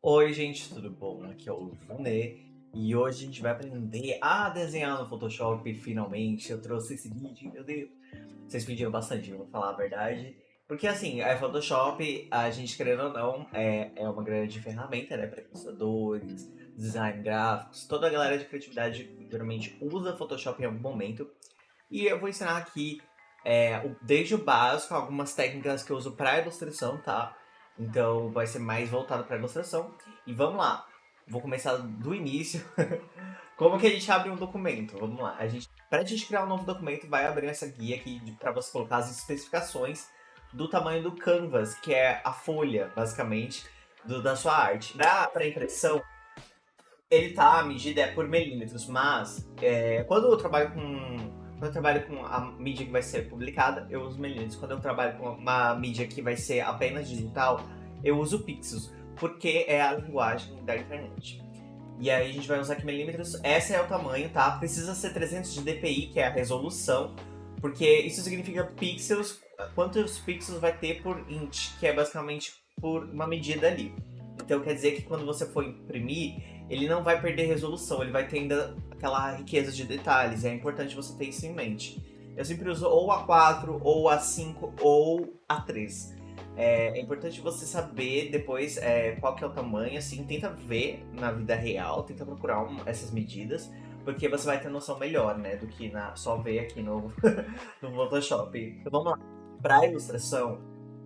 Oi, gente, tudo bom? Aqui é o Junê e hoje a gente vai aprender a desenhar no Photoshop. Finalmente, eu trouxe esse vídeo, meu Deus. Vocês pediram bastante, eu vou falar a verdade. Porque assim, a Photoshop, a gente querendo ou não, é uma grande ferramenta, né, para ilustradores, design gráficos, toda a galera de criatividade geralmente usa Photoshop em algum momento. E eu vou ensinar aqui desde o básico, algumas técnicas que eu uso para ilustração, tá? Então vai ser mais voltado para ilustração. E vamos lá, vou começar do início. Como que a gente abre um documento? Vamos lá. Para a gente criar um novo documento, vai abrir essa guia aqui para você colocar as especificações do tamanho do canvas, que é a folha, basicamente, da sua arte. Para impressão, a medida é por milímetros, mas quando eu trabalho com a mídia que vai ser publicada, eu uso milímetros. Quando eu trabalho com uma mídia que vai ser apenas digital, eu uso pixels, porque é a linguagem da internet. E aí a gente vai usar aqui milímetros, esse é o tamanho, tá? Precisa ser 300 de dpi, que é a resolução, porque isso significa pixels, quantos pixels vai ter por inch, que é basicamente por uma medida ali. Então quer dizer que quando você for imprimir, ele não vai perder resolução, ele vai ter ainda aquela riqueza de detalhes, é importante você ter isso em mente. Eu sempre uso ou A4, ou A5, ou A3. É importante você saber depois qual que é o tamanho, assim, tenta ver na vida real, tenta procurar essas medidas, porque você vai ter noção melhor, né, do que só ver aqui no, no Photoshop. Então vamos lá. Para ilustração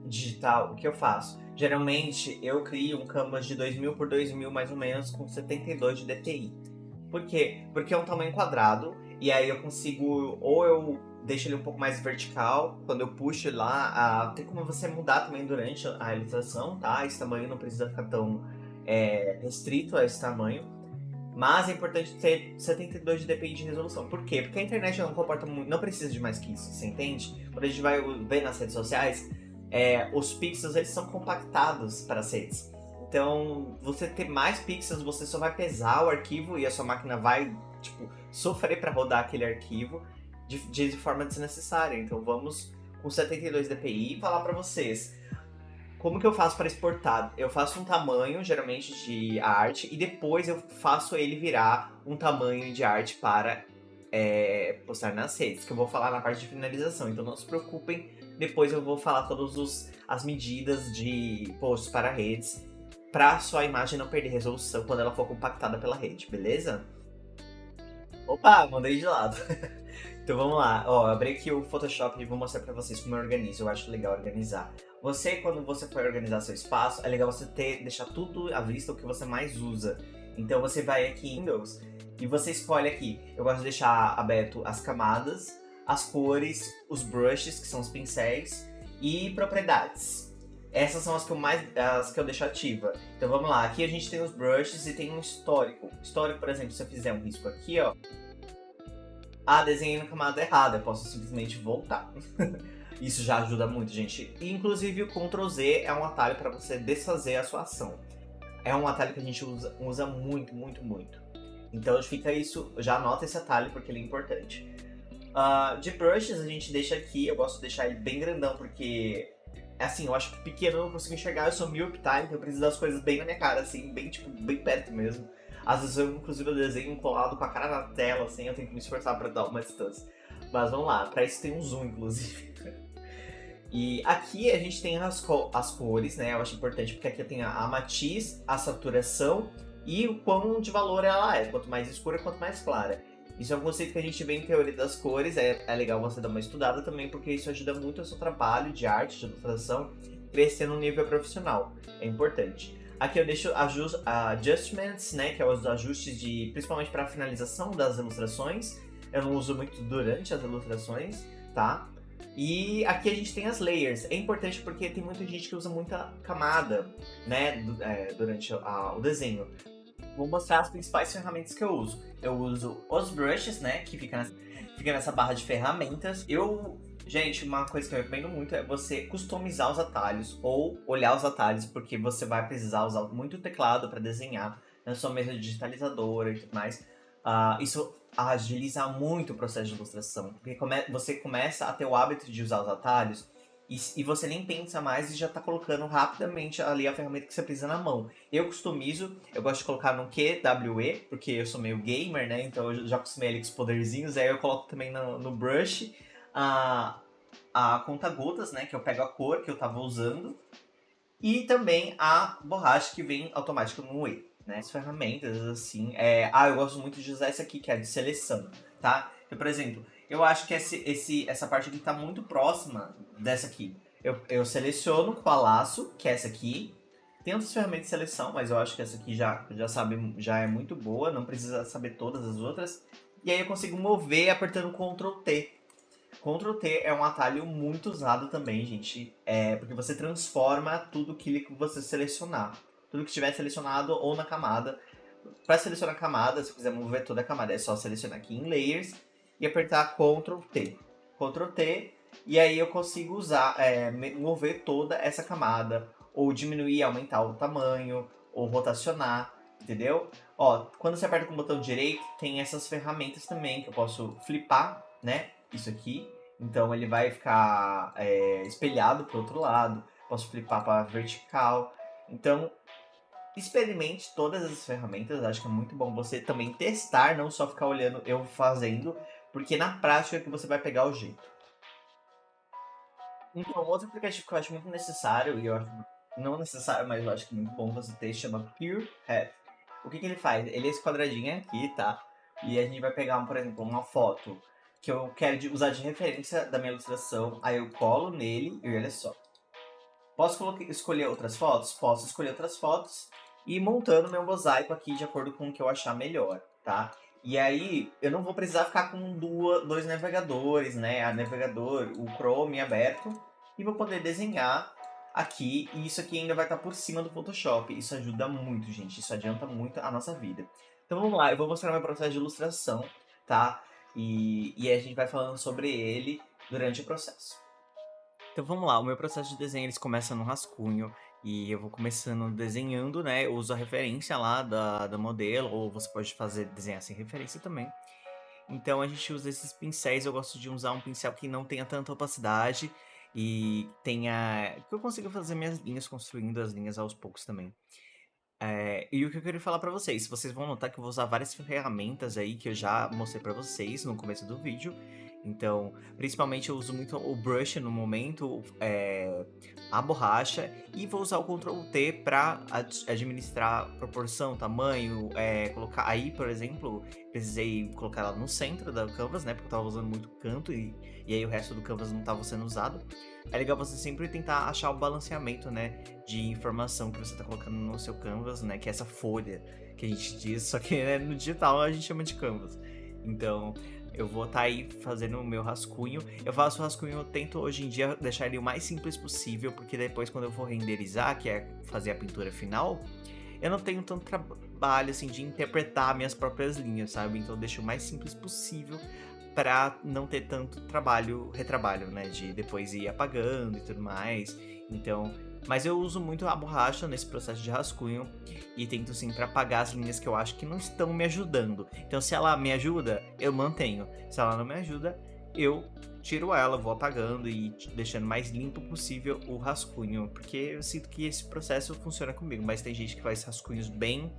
digital, o que eu faço? Geralmente eu crio um canvas de 2000 por 2000 mais ou menos com 72 de dpi. Por quê? Porque é um tamanho quadrado e aí eu consigo, ou eu deixo ele um pouco mais vertical, quando eu puxo lá, tem como você mudar também durante a ilustração, tá? Esse tamanho não precisa ficar tão restrito a esse tamanho. Mas é importante ter 72 de dpi de resolução. Por quê? Porque a internet não comporta muito, não precisa de mais que isso, você entende? Quando a gente vai ver nas redes sociais, os pixels eles são compactados para as redes. Então, você ter mais pixels, você só vai pesar o arquivo e a sua máquina vai, tipo, sofrer para rodar aquele arquivo de forma desnecessária. Então, vamos com 72 dpi e falar para vocês. Como que eu faço para exportar? Eu faço um tamanho, geralmente, de arte, e depois eu faço ele virar um tamanho de arte para postar nas redes, que eu vou falar na parte de finalização. Então não se preocupem, depois eu vou falar todas as medidas de posts para redes, para sua imagem não perder resolução quando ela for compactada pela rede, beleza? Opa, mandei de lado. Então vamos lá, ó, abri aqui o Photoshop e vou mostrar pra vocês como eu organizo, eu acho legal organizar. Quando você for organizar seu espaço, é legal você deixar tudo à vista o que você mais usa. Então você vai aqui em Windows e você escolhe aqui, eu gosto de deixar aberto as camadas, as cores, os brushes, que são os pincéis, e propriedades. Essas são as que eu deixo ativa. Então vamos lá, aqui a gente tem os brushes e tem um histórico. Histórico, por exemplo, se eu fizer um risco aqui, ó, desenhei na camada errada, eu posso simplesmente voltar. Isso já ajuda muito, gente. E, inclusive, o Ctrl Z é um atalho para você desfazer a sua ação. É um atalho que a gente usa muito, muito, muito. Então fica isso, já anota esse atalho porque ele é importante. De brushes a gente deixa aqui, eu gosto de deixar ele bem grandão porque, assim, eu acho que pequeno eu não consigo enxergar, eu sou míope, tá? Então eu preciso das coisas bem na minha cara, assim, bem, tipo, bem perto mesmo. Às vezes inclusive, eu desenho colado com a cara na tela, assim, eu tenho que me esforçar pra dar uma distância. Mas vamos lá, pra isso tem um zoom, inclusive. E aqui a gente tem as cores, né? Eu acho importante porque aqui tem a matiz, a saturação e o quão de valor ela é. Quanto mais escura, quanto mais clara. Isso é um conceito que a gente vê em teoria das cores, é legal você dar uma estudada também, porque isso ajuda muito o seu trabalho de arte, de ilustração, crescer no nível profissional. É importante. Aqui eu deixo adjustments, né, que é os ajustes principalmente para a finalização das ilustrações. Eu não uso muito durante as ilustrações, tá? E aqui a gente tem as layers. É importante porque tem muita gente que usa muita camada, né, durante o desenho. Vou mostrar as principais ferramentas que eu uso. Eu uso os brushes, né, que fica nessa barra de ferramentas. Gente, uma coisa que eu recomendo muito é você customizar os atalhos ou olhar os atalhos, porque você vai precisar usar muito teclado para desenhar na sua mesa digitalizadora e tudo mais. Isso agiliza muito o processo de ilustração, porque você começa a ter o hábito de usar os atalhos E você nem pensa mais e já tá colocando rapidamente ali a ferramenta que você precisa na mão. Eu customizo, eu gosto de colocar no QWE, porque eu sou meio gamer, né? Então eu já acostumei ali com os poderzinhos. Aí eu coloco também no brush a conta-gotas, né? Que eu pego a cor que eu tava usando. E também a borracha que vem automática no E, né? As ferramentas, assim. eu gosto muito de usar essa aqui, que é a de seleção, tá? Então, por exemplo, eu acho que essa parte aqui tá muito próxima dessa aqui. Eu seleciono com a laço, que é essa aqui. Tem outras ferramentas de seleção, mas eu acho que essa aqui já é muito boa, não precisa saber todas as outras. E aí eu consigo mover apertando Ctrl T. Ctrl T é um atalho muito usado também, gente. Porque você transforma tudo aquilo que você selecionar. Tudo que estiver selecionado ou na camada. Para selecionar a camada, se quiser mover toda a camada, é só selecionar aqui em Layers e apertar Ctrl T. Ctrl T, e aí eu consigo mover toda essa camada. Ou diminuir e aumentar o tamanho, ou rotacionar, entendeu? Ó, quando você aperta com o botão direito, tem essas ferramentas também, que eu posso flipar, né? Isso aqui. Então ele vai ficar espelhado para o outro lado. Posso flipar para vertical. Então, experimente todas as ferramentas. Acho que é muito bom você também testar, não só ficar olhando eu fazendo, porque na prática é que você vai pegar o jeito. Então, outro aplicativo que eu acho muito necessário, e eu acho não necessário, mas eu acho que é muito bom você ter, chama Pure Path. O que ele faz? Ele é esse quadradinho aqui, tá? E a gente vai pegar, por exemplo, uma foto que eu quero usar de referência da minha ilustração, aí eu colo nele e olha só. Posso escolher outras fotos? Posso escolher outras fotos e ir montando meu mosaico aqui de acordo com o que eu achar melhor, tá? E aí, eu não vou precisar ficar com dois navegadores, né? A navegador, o Chrome aberto, e vou poder desenhar aqui, e isso aqui ainda vai estar por cima do Photoshop. Isso ajuda muito, gente, isso adianta muito a nossa vida. Então vamos lá, eu vou mostrar meu processo de ilustração, tá? E a gente vai falando sobre ele durante o processo. Então vamos lá, o meu processo de desenho eles começa no rascunho e eu vou começando desenhando, né? Eu uso a referência lá da modelo, ou você pode desenhar sem referência também. Então a gente usa esses pincéis, eu gosto de usar um pincel que não tenha tanta opacidade e que eu consiga fazer minhas linhas, construindo as linhas aos poucos também. E o que eu queria falar pra vocês vão notar que eu vou usar várias ferramentas aí que eu já mostrei pra vocês no começo do vídeo. Então, principalmente eu uso muito o brush no momento, a borracha, e vou usar o Ctrl T pra administrar proporção, tamanho, colocar aí, por exemplo, precisei colocar ela no centro da canvas, né, porque eu tava usando muito canto e aí o resto do canvas não tava sendo usado. É legal você sempre tentar achar o balanceamento, né, de informação que você tá colocando no seu canvas, né, que é essa folha que a gente diz, só que né, no digital a gente chama de canvas. Então, eu vou estar aí fazendo o meu rascunho. Eu faço o rascunho, eu tento hoje em dia deixar ele o mais simples possível, porque depois quando eu for renderizar, que é fazer a pintura final, eu não tenho tanto trabalho assim de interpretar minhas próprias linhas, sabe? Então eu deixo o mais simples possível para não ter tanto retrabalho, né, de depois ir apagando e tudo mais. Então, mas eu uso muito a borracha nesse processo de rascunho e tento sempre apagar as linhas que eu acho que não estão me ajudando. Então, se ela me ajuda, eu mantenho. Se ela não me ajuda, eu tiro ela, vou apagando e deixando mais limpo possível o rascunho, porque eu sinto que esse processo funciona comigo, mas tem gente que faz rascunhos bem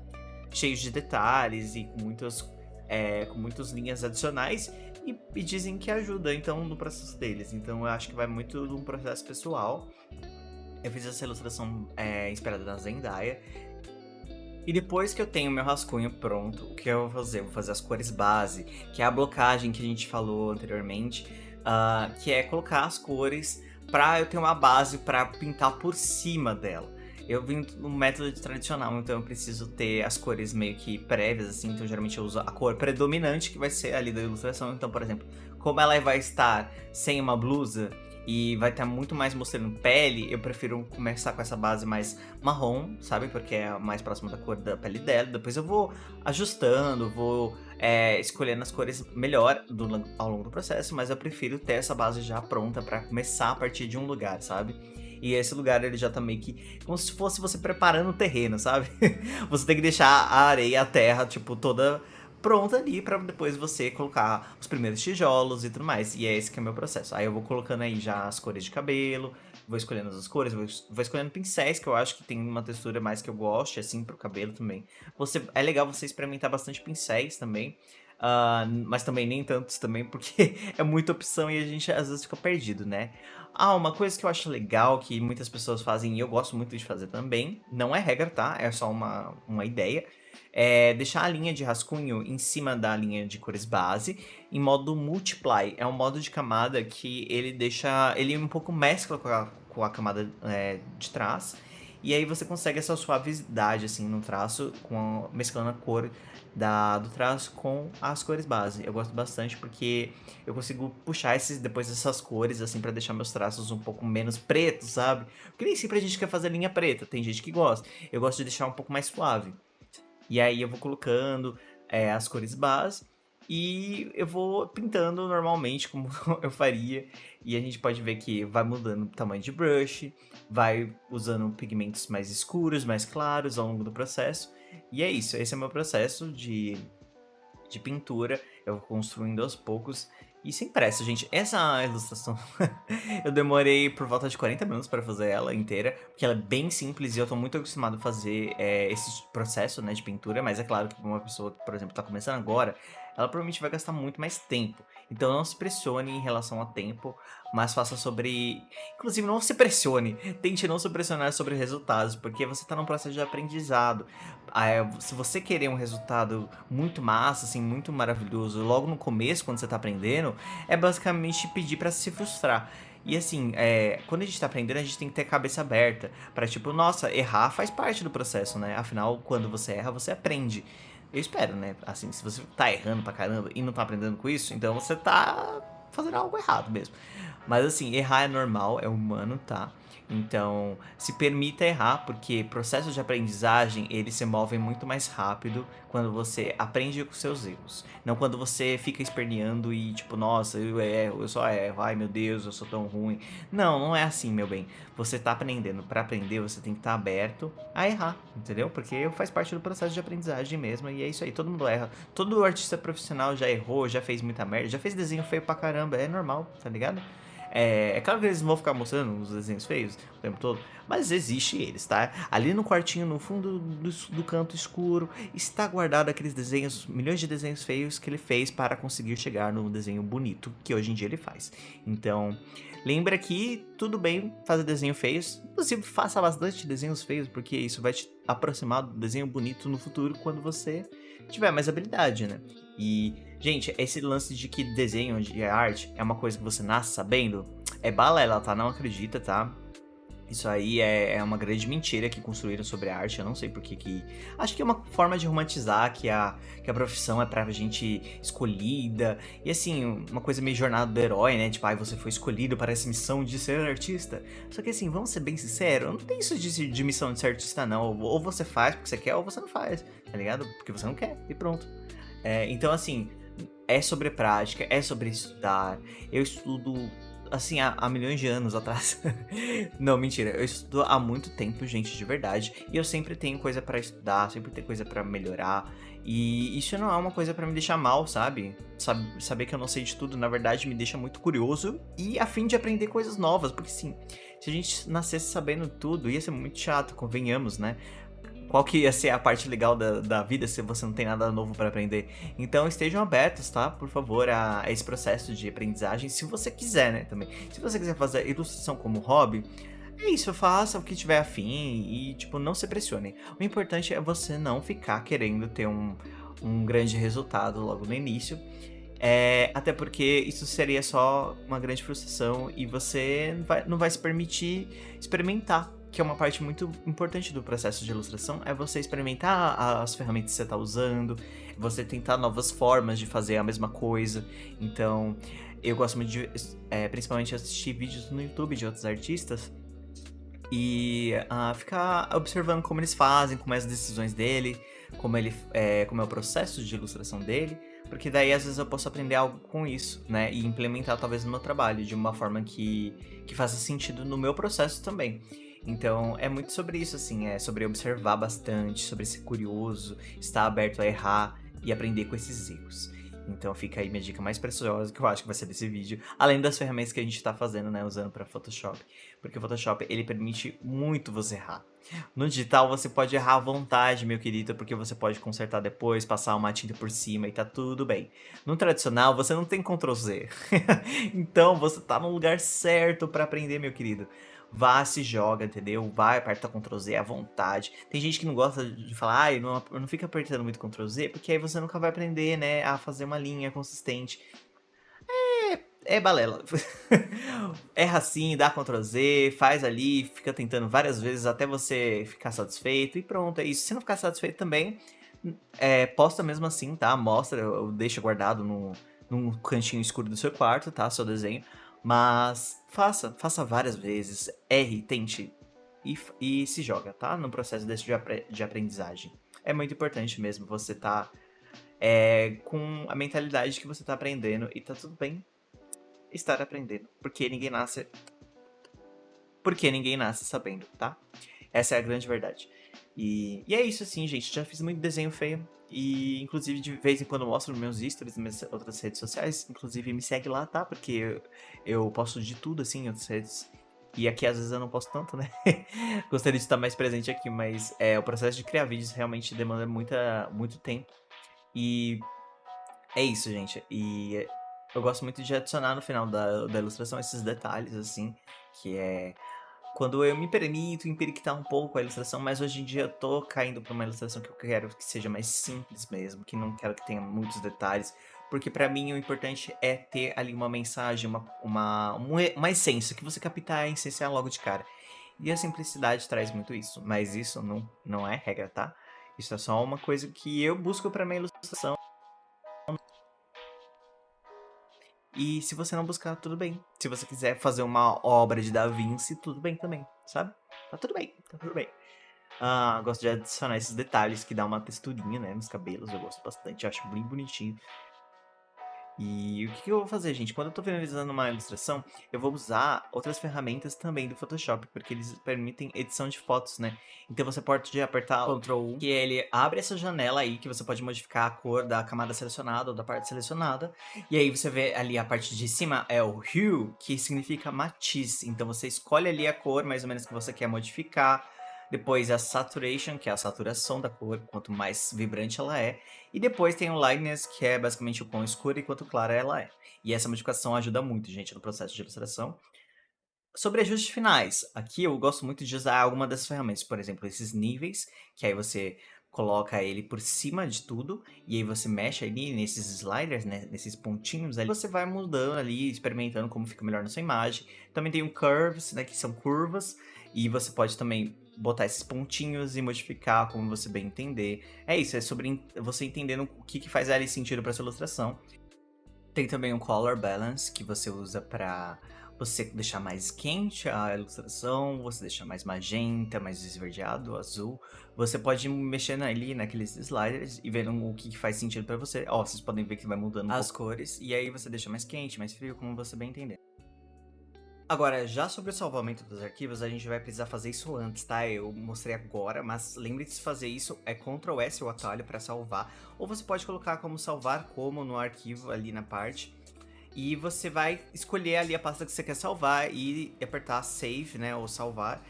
cheios de detalhes e com muitas linhas adicionais e dizem que ajuda, então, no processo deles. Então, eu acho que vai muito de um processo pessoal. Eu fiz essa ilustração inspirada na Zendaya. E depois que eu tenho meu rascunho pronto, o que eu vou fazer? Eu vou fazer as cores base, que é a blocagem que a gente falou anteriormente, que é colocar as cores pra eu ter uma base pra pintar por cima dela. Eu vim no método tradicional, então eu preciso ter as cores meio que prévias, assim, então geralmente eu uso a cor predominante, que vai ser ali da ilustração. Então, por exemplo, como ela vai estar sem uma blusa e vai estar muito mais mostrando pele, eu prefiro começar com essa base mais marrom, sabe? Porque é mais próxima da cor da pele dela. Depois eu vou ajustando, vou escolhendo as cores melhor ao longo do processo, mas eu prefiro ter essa base já pronta pra começar a partir de um lugar, sabe? E esse lugar ele já tá meio que como se fosse você preparando o terreno, sabe? Você tem que deixar a areia, a terra, tipo, toda pronta ali pra depois você colocar os primeiros tijolos e tudo mais. E é esse que é o meu processo. Aí eu vou colocando aí já as cores de cabelo, vou escolhendo as cores, vou escolhendo pincéis que eu acho que tem uma textura mais que eu goste, assim, pro cabelo também. É legal você experimentar bastante pincéis também. Mas também nem tantos também, porque é muita opção e a gente às vezes fica perdido, né? Uma coisa que eu acho legal, que muitas pessoas fazem e eu gosto muito de fazer também, não é regra, tá? É só uma ideia. É deixar a linha de rascunho em cima da linha de cores base, em modo multiply. É um modo de camada que ele deixa. Ele um pouco mescla com a camada de trás. E aí você consegue essa suavidade assim no traço, mesclando a cor do traço com as cores base. Eu gosto bastante porque eu consigo puxar depois essas cores assim pra deixar meus traços um pouco menos pretos, sabe? Porque nem sempre a gente quer fazer linha preta, tem gente que gosta. Eu gosto de deixar um pouco mais suave. E aí eu vou colocando as cores base e eu vou pintando normalmente como eu faria. E a gente pode ver que vai mudando o tamanho de brush, vai usando pigmentos mais escuros, mais claros ao longo do processo. E é isso, esse é o meu processo de pintura. Eu vou construindo aos poucos e sem pressa, gente. Essa ilustração eu demorei por volta de 40 minutos para fazer ela inteira, porque ela é bem simples e eu tô muito acostumado a fazer esse processo, né, de pintura, mas é claro que pra uma pessoa que, por exemplo, tá começando agora, ela provavelmente vai gastar muito mais tempo. Então não se pressione em relação a tempo, mas faça sobre... Inclusive, não se pressione. Tente não se pressionar sobre resultados, porque você tá num processo de aprendizado. Se você querer um resultado muito massa, assim, muito maravilhoso, logo no começo, quando você tá aprendendo, é basicamente pedir pra se frustrar. E assim, quando a gente tá aprendendo, a gente tem que ter a cabeça aberta pra tipo, nossa, errar faz parte do processo, né? Afinal, quando você erra, você aprende. Eu espero, né? Assim, se você tá errando pra caramba e não tá aprendendo com isso, então você tá fazendo algo errado mesmo. Mas assim, errar é normal, é humano, tá? Então, se permita errar, porque processos de aprendizagem, eles se movem muito mais rápido quando você aprende com seus erros. Não quando você fica esperneando e tipo, nossa, eu erro, eu só erro, ai meu Deus, eu sou tão ruim. Não, não é assim, meu bem. Você tá aprendendo. Pra aprender, você tem que estar aberto a errar, entendeu? Porque faz parte do processo de aprendizagem mesmo, e é isso aí, todo mundo erra. Todo artista profissional já errou, já fez muita merda, já fez desenho feio pra caramba, é normal, tá ligado? É claro que eles não vão ficar mostrando os desenhos feios o tempo todo, mas existe eles, tá? Ali no quartinho, no fundo do canto escuro, está guardado aqueles desenhos, milhões de desenhos feios que ele fez para conseguir chegar no desenho bonito que hoje em dia ele faz. Então, lembra que tudo bem fazer desenhos feios, inclusive faça bastante desenhos feios, porque isso vai te aproximar do desenho bonito no futuro quando você tiver mais habilidade, né? E, gente, esse lance de que desenho de arte é uma coisa que você nasce sabendo, é balela, tá? Não acredita, tá? Isso aí é uma grande mentira que construíram sobre a arte. Eu não sei porque que... Acho que é uma forma de romantizar que a profissão é pra gente escolhida. E assim, uma coisa meio jornada do herói, né? Tipo, você foi escolhido para essa missão de ser artista. Só que assim, vamos ser bem sinceros, não tem isso de missão de ser artista, não. Ou você faz porque você quer, ou você não faz, tá ligado? Porque você não quer, e pronto. Então assim, é sobre prática, é sobre estudar. Eu estudo... assim, há milhões de anos atrás. Não, mentira. Eu estudo há muito tempo, gente, de verdade. E eu sempre tenho coisa pra estudar, sempre tenho coisa pra melhorar. E isso não é uma coisa pra me deixar mal, sabe? Saber que eu não sei de tudo, na verdade, me deixa muito curioso e a fim de aprender coisas novas. Porque, sim, se a gente nascesse sabendo tudo, ia ser muito chato, convenhamos, né? Qual que ia ser a parte legal da vida se você não tem nada novo para aprender? Então estejam abertos, tá? Por favor, a esse processo de aprendizagem, se você quiser, né? Também. Se você quiser fazer ilustração como hobby, é isso, faça o que tiver afim e, tipo, não se pressione. O importante é você não ficar querendo ter um grande resultado logo no início. Até porque isso seria só uma grande frustração e você não vai se permitir experimentar, que é uma parte muito importante do processo de ilustração, é você experimentar as ferramentas que você está usando, você tentar novas formas de fazer a mesma coisa. Então, eu gosto muito de, principalmente, assistir vídeos no YouTube de outros artistas e ficar observando como eles fazem, como é as decisões dele, como é o processo de ilustração dele, porque daí às vezes eu posso aprender algo com isso, né, e implementar talvez no meu trabalho de uma forma que faça sentido no meu processo também. Então, é muito sobre isso, assim, é sobre observar bastante, sobre ser curioso, estar aberto a errar e aprender com esses erros. Então fica aí minha dica mais preciosa, que eu acho que vai ser desse vídeo, além das ferramentas que a gente tá fazendo, né, usando para Photoshop. Porque o Photoshop, ele permite muito você errar. No digital você pode errar à vontade, meu querido, porque você pode consertar depois, passar uma tinta por cima e tá tudo bem. No tradicional, você não tem Ctrl Z. Então você tá no lugar certo para aprender, meu querido. Vá, se joga, entendeu? Vai, aperta Ctrl Z à vontade. Tem gente que não gosta de falar, ai, não fica apertando muito Ctrl Z, porque aí você nunca vai aprender, né, a fazer uma linha consistente. É balela. Erra assim, dá Ctrl Z, faz ali, fica tentando várias vezes até você ficar satisfeito e pronto, é isso. Se não ficar satisfeito também, posta mesmo assim, tá? Mostra, ou deixa guardado num cantinho escuro do seu quarto, tá? Seu desenho. Mas faça várias vezes, erre, tente e se joga, tá? No processo desse de aprendizagem. É muito importante mesmo você tá com a mentalidade que você tá aprendendo e tá tudo bem estar aprendendo, porque ninguém nasce sabendo, tá? Essa é a grande verdade. E é isso assim, gente. Já fiz muito desenho feio. E inclusive de vez em quando eu mostro meus stories nas minhas outras redes sociais. Inclusive me segue lá, tá? Porque eu posto de tudo assim em outras redes. E aqui às vezes eu não posto tanto, né? Gostaria de estar mais presente aqui, mas o processo de criar vídeos realmente demanda muito tempo. E é isso, gente. E eu gosto muito de adicionar no final da ilustração esses detalhes, assim, que é quando eu me permito empiriquitar um pouco a ilustração, mas hoje em dia eu tô caindo pra uma ilustração que eu quero que seja mais simples mesmo, que não quero que tenha muitos detalhes, porque pra mim o importante é ter ali uma mensagem, uma essência, que você captar a essência logo de cara. E a simplicidade traz muito isso, mas isso não é regra, tá? Isso é só uma coisa que eu busco pra minha ilustração. E se você não buscar, tudo bem. Se você quiser fazer uma obra de Da Vinci, tudo bem também, sabe? Tá tudo bem, tá tudo bem. Gosto de adicionar esses detalhes que dá uma texturinha, né, nos cabelos. Eu gosto bastante, acho bem bonitinho. E o que eu vou fazer, gente? Quando eu tô finalizando uma ilustração, eu vou usar outras ferramentas também do Photoshop, porque eles permitem edição de fotos, né? Então você pode apertar o Ctrl U, que ele abre essa janela aí, que você pode modificar a cor da camada selecionada ou da parte selecionada. E aí você vê ali a parte de cima é o Hue, que significa matiz. Então você escolhe ali a cor mais ou menos que você quer modificar. Depois a Saturation, que é a saturação da cor, quanto mais vibrante ela é. E depois tem o Lightness, que é basicamente o quão escura e quanto clara ela é. E essa modificação ajuda muito, gente, no processo de ilustração. Sobre ajustes finais, aqui eu gosto muito de usar alguma dessas ferramentas, por exemplo, esses níveis, que aí você coloca ele por cima de tudo, e aí você mexe ali nesses sliders, né, nesses pontinhos ali, você vai mudando ali, experimentando como fica melhor na sua imagem. Também tem o Curves, né, que são curvas, e você pode também botar esses pontinhos e modificar como você bem entender. É isso, é sobre você entendendo o que faz ali sentido para sua ilustração. Tem também o Color Balance, que você usa para você deixar mais quente a ilustração, você deixar mais magenta, mais esverdeado, azul. Você pode ir mexendo ali naqueles sliders e vendo o que faz sentido para você. Ó, vocês podem ver que vai mudando as cores, e aí você deixa mais quente, mais frio, como você bem entender. Agora, já sobre o salvamento dos arquivos, a gente vai precisar fazer isso antes, tá? Eu mostrei agora, mas lembre-se de fazer isso, é Ctrl S o atalho para salvar, ou você pode colocar como salvar como no arquivo ali na parte, e você vai escolher ali a pasta que você quer salvar e apertar Save, né, ou salvar.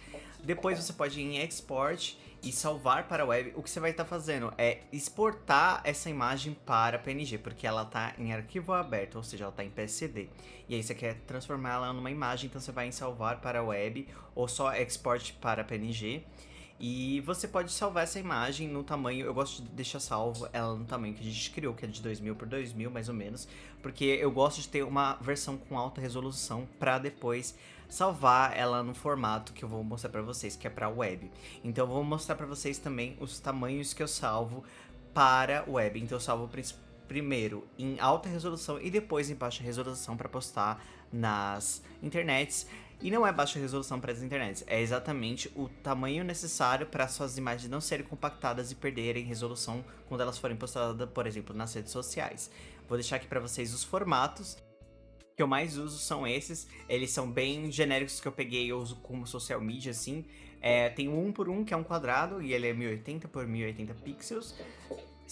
Depois você pode ir em Export e salvar para a web. O que você vai estar fazendo é exportar essa imagem para PNG, porque ela está em arquivo aberto, ou seja, ela está em PSD. E aí você quer transformar ela numa imagem, então você vai em salvar para a web ou só export para PNG. E você pode salvar essa imagem no tamanho, eu gosto de deixar salvo ela no tamanho que a gente criou, que é de 2000 por 2000 mais ou menos, porque eu gosto de ter uma versão com alta resolução para depois salvar ela no formato que eu vou mostrar para vocês, que é para web. Então eu vou mostrar para vocês também os tamanhos que eu salvo para web. Então eu salvo primeiro em alta resolução e depois em baixa resolução para postar nas internets. E não é baixa resolução para as internets, é exatamente o tamanho necessário para suas imagens não serem compactadas e perderem resolução quando elas forem postadas, por exemplo, nas redes sociais. Vou deixar aqui para vocês os formatos que eu mais uso são esses, eles são bem genéricos que eu peguei e uso como social media, assim. Tem o 1 por 1, que é um quadrado, e ele é 1080 por 1080 pixels.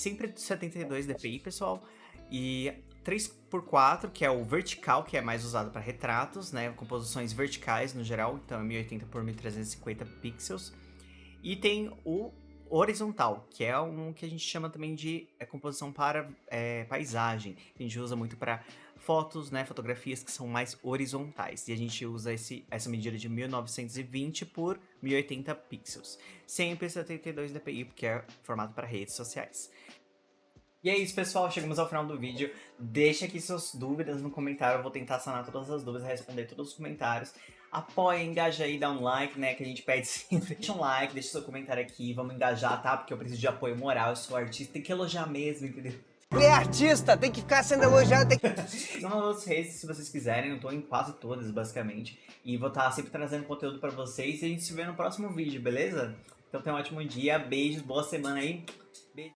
sempre 72 dpi, pessoal. E 3x4, que é o vertical, que é mais usado para retratos, né? Composições verticais no geral, então é 1080 por 1350 pixels. E tem o horizontal, que é um que a gente chama também de composição para paisagem. A gente usa muito para fotos, né, fotografias que são mais horizontais. E a gente usa essa medida de 1920 por 1080 pixels. Sempre 72 dpi, porque é formato para redes sociais. E é isso, pessoal. Chegamos ao final do vídeo. Deixa aqui suas dúvidas no comentário. Eu vou tentar sanar todas as dúvidas, responder todos os comentários. Apoia, engaja aí, dá um like, né? Que a gente pede sempre. Deixa um like, deixa seu comentário aqui. Vamos engajar, tá? Porque eu preciso de apoio moral. Eu sou artista, tem que elogiar mesmo, entendeu? Ele é artista, tem que ficar sendo elogiado. Tem que... São nas outras redes, se vocês quiserem. Eu tô em quase todas, basicamente. E vou estar sempre trazendo conteúdo pra vocês. E a gente se vê no próximo vídeo, beleza? Então tenha um ótimo dia. Beijos, boa semana aí. Beijo.